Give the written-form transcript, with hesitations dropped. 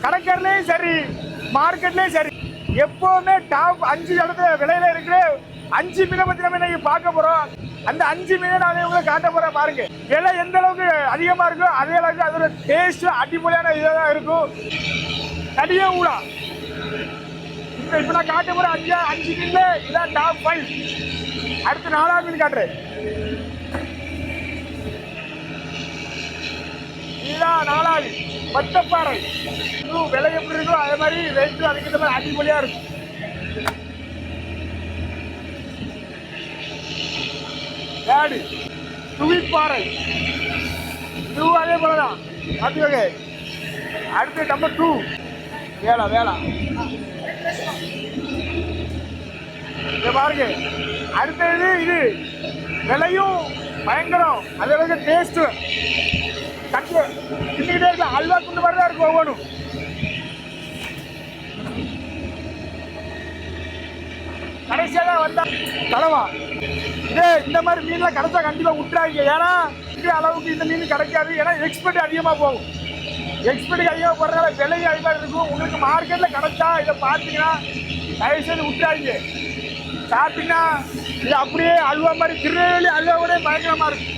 கடைக்காரலையும் சரி மார்க்கெட்லயும் சரி எப்பவுமே டாப் 5 இடத்துல விலையில இருக்கிற 5 மீனை பத்தி நம்ம இன்னைக்கு பார்க்க போறோம். அந்த 5 மீனை நான் உங்களுக்கு காட்ட போறேன். பாருங்க விலை எந்த அளவுக்கு அதிகமா இருக்கோ அதே அளவுக்கு அதோட டேஸ்ட் அடிப்படையான இதாக இருக்கும். தனியா ஊடா இப்ப நான் காட்ட போற 5 மீன்ல இதான் டாப் 5. அடுத்து 4ஆவது மீன் காட்டுறேன். இதுதான் 4ஆவது பட்டப்பாறை. விலை எப்படி இருக்கோ அதே மாதிரி ரேட்டு அதுக்கு மாதிரி அடிப்படையா இருக்கும். ஏடு துவிப்பாறை இதுவும் அதே போலதான் பார்த்துக்கோங்க. அடுத்து நம்பர் 2 வேளா இதை பாருங்க. அடுத்தது இது விலையும் பயங்கரம் அதே அளவுக்கு டேஸ்ட் கட்டு இன்னைக்கிட்டே இருக்கலாம். அல்வா குண்டு மாதிரி தான் இருக்கும் ஒவ்வொன்றும். கடைசியாக வந்தா தலைவா இதே இந்த மாதிரி மீன்லாம் கிடைச்சா கண்டிப்பா விட்டுறாங்க. ஏன்னா இதே அளவுக்கு இந்த மீன் கிடைக்காது. ஏன்னா எக்ஸ்பெக்ட் அதிகமா போகும். எக்ஸ்பெக்ட் அதிகமாக போடுறதால விலை அதிகமாக இருக்கும். உங்களுக்கு மார்க்கெட்ல கிடைச்சா இதை பார்த்தீங்கன்னா தயவுசெய்து விட்டுறாங்க. சாப்பிட்டீங்கன்னா இது அப்படியே அல்வா மாதிரி திருநெல்வேலி அல்வா கூட பயங்கரமா இருக்கும்.